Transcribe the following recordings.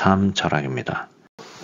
제3 철학입니다.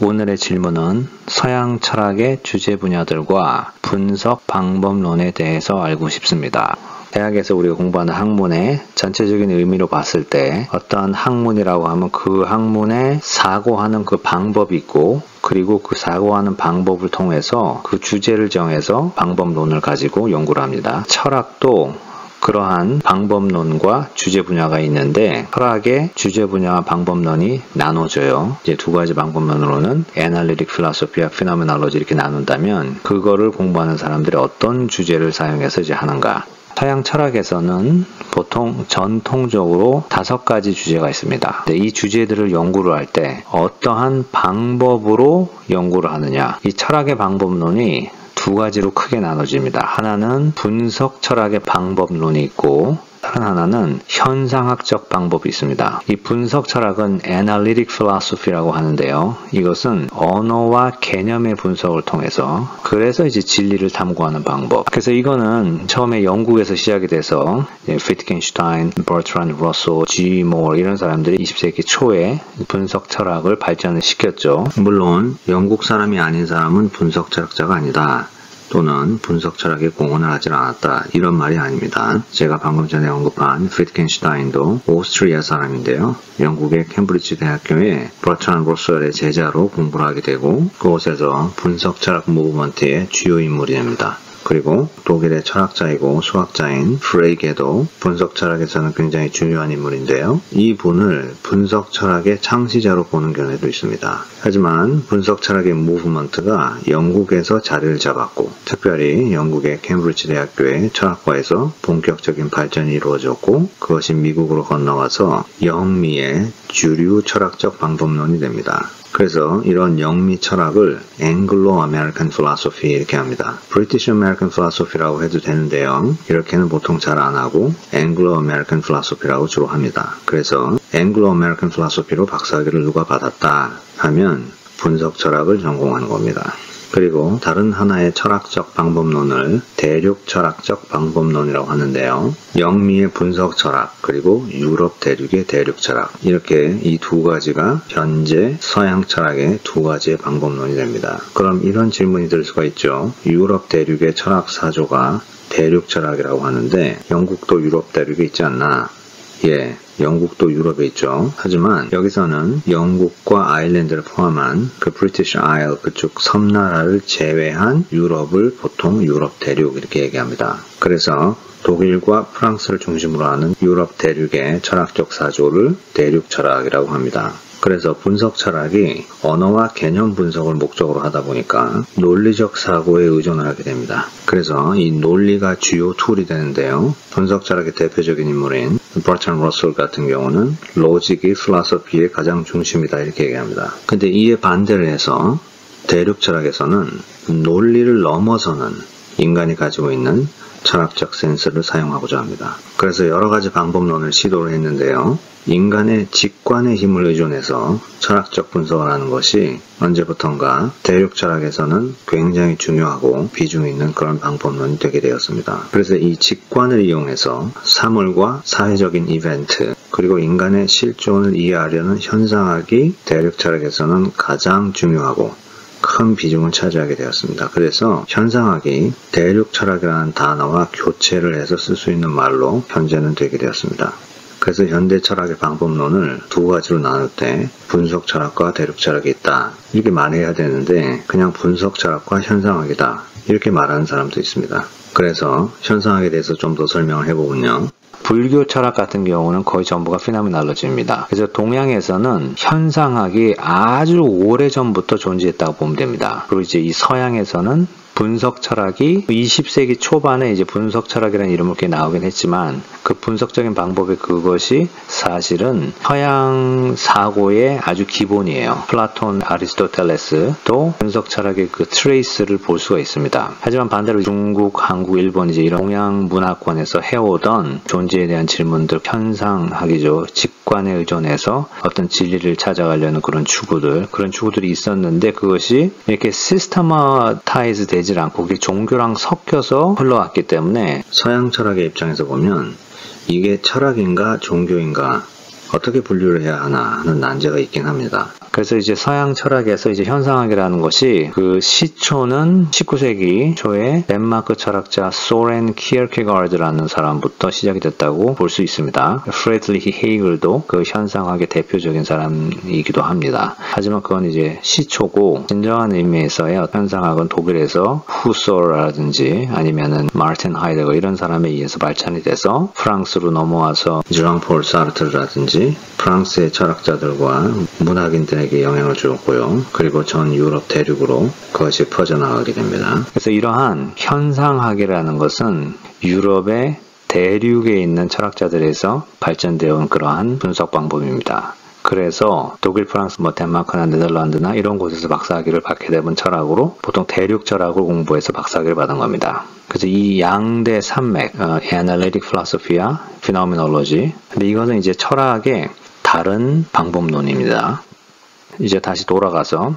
오늘의 질문은 서양 철학의 주제 분야들과 분석 방법론에 대해서 알고 싶습니다. 대학에서 우리가 공부하는 학문의 전체적인 의미로 봤을 때 어떤 학문이라고 하면 그 학문의 사고하는 그 방법이 있고, 그리고 그 사고하는 방법을 통해서 그 주제를 정해서 방법론을 가지고 연구를 합니다. 철학도 그러한 방법론과 주제 분야가 있는데, 철학의 주제 분야와 방법론이 나눠져요. 이제 두 가지 방법론으로는 Analytic Philosophy와 Phenomenology 이렇게 나눈다면, 그거를 공부하는 사람들이 어떤 주제를 사용해서 이제 하는가. 서양 철학에서는 보통 전통적으로 5가지 주제가 있습니다. 이 주제들을 연구를 할 때 어떠한 방법으로 연구를 하느냐. 이 철학의 방법론이 두 가지로 크게 나눠집니다. 하나는 분석 철학의 방법론이 있고, 다른 하나는 현상학적 방법이 있습니다. 이 분석 철학은 Analytic Philosophy라고 하는데요. 이것은 언어와 개념의 분석을 통해서, 그래서 이제 진리를 탐구하는 방법. 그래서 이거는 처음에 영국에서 시작이 돼서 Wittgenstein, Bertrand Russell, G. Moore 이런 사람들이 20세기 초에 분석 철학을 발전을 시켰죠. 물론 영국 사람이 아닌 사람은 분석 철학자가 아니다, 또는 분석 철학에 공헌을 하지 않았다, 이런 말이 아닙니다. 제가 방금 전에 언급한 피트겐슈타인도 오스트리아 사람인데요. 영국의 캠브리지 대학교에 버트란드 러셀의 제자로 공부를 하게 되고, 그곳에서 분석 철학 무브먼트의 주요 인물이 됩니다. 그리고 독일의 철학자이고 수학자인 프레이게도 분석 철학에서는 굉장히 중요한 인물인데요. 이 분을 분석 철학의 창시자로 보는 견해도 있습니다. 하지만 분석 철학의 무브먼트가 영국에서 자리를 잡았고, 특별히 영국의 캠브리지 대학교의 철학과에서 본격적인 발전이 이루어졌고, 그것이 미국으로 건너와서 영미의 주류 철학적 방법론이 됩니다. 그래서 이런 영미 철학을 앵글로 아메리칸 필로소피 이렇게 합니다. 브리티시 아메리칸 필로소피라고 해도 되는데요. 이렇게는 보통 잘 안 하고 앵글로 아메리칸 필로소피라고 주로 합니다. 그래서 앵글로 아메리칸 필로소피로 박사학위를 누가 받았다 하면 분석 철학을 전공하는 겁니다. 그리고 다른 하나의 철학적 방법론을 대륙 철학적 방법론이라고 하는데요. 영미의 분석 철학, 그리고 유럽 대륙의 대륙 철학, 이렇게 이 두 가지가 현재 서양 철학의 두 가지의 방법론이 됩니다. 그럼 이런 질문이 들 수가 있죠. 유럽 대륙의 철학 사조가 대륙 철학이라고 하는데 영국도 유럽 대륙에 있지 않나? 예, 영국도 유럽에 있죠. 하지만 여기서는 영국과 아일랜드를 포함한 그 브리티시 아일, 그쪽 섬나라를 제외한 유럽을 보통 유럽 대륙 이렇게 얘기합니다. 그래서 독일과 프랑스를 중심으로 하는 유럽 대륙의 철학적 사조를 대륙 철학이라고 합니다. 그래서 분석 철학이 언어와 개념 분석을 목적으로 하다 보니까 논리적 사고에 의존을 하게 됩니다. 그래서 이 논리가 주요 툴이 되는데요. 분석 철학의 대표적인 인물인 버트란드 러셀 같은 경우는 로직이 필로소피의 가장 중심이다 이렇게 얘기합니다. 근데 이에 반대를 해서 대륙 철학에서는 논리를 넘어서는 인간이 가지고 있는 철학적 센스를 사용하고자 합니다. 그래서 여러 가지 방법론을 시도를 했는데요. 인간의 직관의 힘을 의존해서 철학적 분석을 하는 것이 언제부턴가 대륙 철학에서는 굉장히 중요하고 비중이 있는 그런 방법론이 되게 되었습니다. 그래서 이 직관을 이용해서 사물과 사회적인 이벤트, 그리고 인간의 실존을 이해하려는 현상학이 대륙 철학에서는 가장 중요하고 큰 비중을 차지하게 되었습니다. 그래서 현상학이 대륙 철학이라는 단어와 교체를 해서 쓸 수 있는 말로 현재는 되게 되었습니다. 그래서 현대 철학의 방법론을 두 가지로 나눌 때 분석 철학과 대륙 철학이 있다 이렇게 말해야 되는데, 그냥 분석 철학과 현상학이다 이렇게 말하는 사람도 있습니다. 그래서 현상학에 대해서 좀 더 설명을 해보면요. 불교 철학 같은 경우는 거의 전부가 피노메놀로지입니다. 그래서 동양에서는 현상학이 아주 오래전부터 존재했다고 보면 됩니다. 그리고 이제 이 서양에서는 분석 철학이 20세기 초반에 이제 분석 철학이라는 이름으로 이렇게 나오긴 했지만, 그 분석적인 방법이 그것이 사실은 서양 사고의 아주 기본이에요. 플라톤, 아리스토텔레스도 분석 철학의 그 트레이스를 볼 수가 있습니다. 하지만 반대로 중국, 한국, 일본 이제 이런 동양 문화권에서 해오던 존재에 대한 질문들, 현상학이죠. 직관에 의존해서 어떤 진리를 찾아가려는 그런 추구들이 있었는데, 그것이 이렇게 시스테마타이즈 되지 않고 그게 종교랑 섞여서 흘러왔기 때문에 서양 철학의 입장에서 보면 이게 철학인가 종교인가 어떻게 분류를 해야 하나 하는 난제가 있긴 합니다. 그래서 이제 서양 철학에서 이제 현상학이라는 것이 그 시초는 19세기 초에 덴마크 철학자 소렌 키어케가르드라는 사람부터 시작이 됐다고 볼 수 있습니다. 프레드리히 헤이글도 그 현상학의 대표적인 사람이기도 합니다. 하지만 그건 이제 시초고 진정한 의미에서의 현상학은 독일에서 후소라든지 아니면은 마르틴 하이데거 이런 사람에 의해서 발전이 돼서 프랑스로 넘어와서 즈랑 폴 사르트르라든지 프랑스의 철학자들과 문학인들에게 영향을 주었고요. 그리고 전 유럽 대륙으로 그것이 퍼져나가게 됩니다. 그래서 이러한 현상학이라는 것은 유럽의 대륙에 있는 철학자들에서 발전되어 온 그러한 분석 방법입니다. 그래서 독일, 프랑스, 덴마크나 네덜란드나 이런 곳에서 박사학위를 받게 되면 철학으로 보통 대륙 철학을 공부해서 박사학위를 받은 겁니다. 그래서 이 양대 산맥, Analytic Philosophy와 Phenomenology. 근데 이것은 이제 철학의 다른 방법론입니다. 이제 다시 돌아가서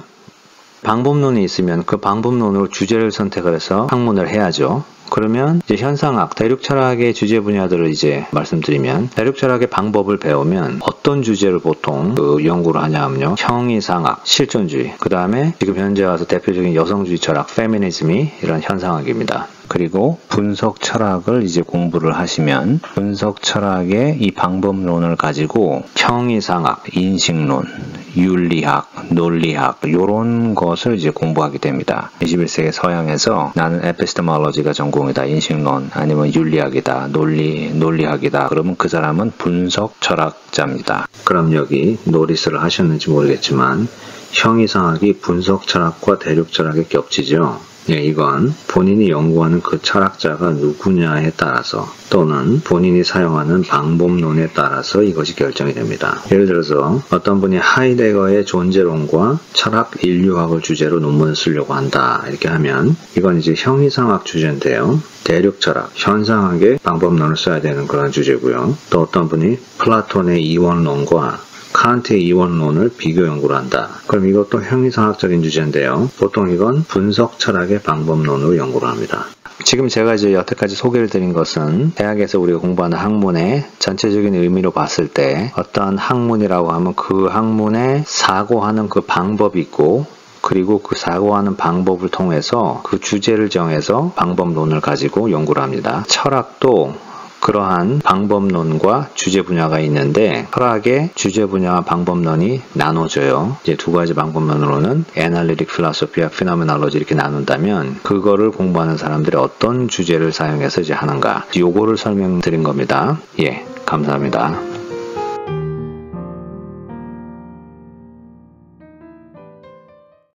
방법론이 있으면 그 방법론으로 주제를 선택을 해서 학문을 해야죠. 그러면 이제 현상학, 대륙철학의 주제 분야들을 이제 말씀드리면 대륙철학의 방법을 배우면 어떤 주제를 보통 연구를 하냐면요. 형이상학, 실존주의, 그 다음에 지금 현재 와서 대표적인 여성주의 철학, 페미니즘이 이런 현상학입니다. 그리고 분석 철학을 이제 공부를 하시면 분석 철학의 이 방법론을 가지고 형이상학, 인식론, 윤리학, 논리학 이런 것을 이제 공부하게 됩니다. 21세기 서양에서 나는 에피스테몰로지가 전공이다, 인식론 아니면 윤리학이다, 논리학이다. 그러면 그 사람은 분석 철학자입니다. 그럼 여기 노리스를 하셨는지 모르겠지만 형이상학이 분석 철학과 대륙 철학에 겹치죠. 예, 이건 본인이 연구하는 그 철학자가 누구냐에 따라서 또는 본인이 사용하는 방법론에 따라서 이것이 결정이 됩니다. 예를 들어서 어떤 분이 하이데거의 존재론과 철학 인류학을 주제로 논문을 쓰려고 한다 이렇게 하면 이건 이제 형이상학 주제인데요. 대륙 철학, 현상학의 방법론을 써야 되는 그런 주제고요. 또 어떤 분이 플라톤의 이원론과 칸트의 이원론을 비교 연구를 한다. 그럼 이것도 형이상학적인 주제인데요. 보통 이건 분석 철학의 방법론으로 연구를 합니다. 지금 제가 이제 여태까지 소개를 드린 것은 대학에서 우리가 공부하는 학문의 전체적인 의미로 봤을 때 어떤 학문이라고 하면 그 학문의 사고하는 그 방법이 있고 그리고 그 사고하는 방법을 통해서 그 주제를 정해서 방법론을 가지고 연구를 합니다. 철학도 그러한 방법론과 주제 분야가 있는데 철학의 주제 분야와 방법론이 나눠져요. 이제 두 가지 방법론으로는 Analytic Philosophy와 Phenomenology 이렇게 나눈다면 그거를 공부하는 사람들이 어떤 주제를 사용해서 이제 하는가 요거를 설명드린 겁니다. 예, 감사합니다.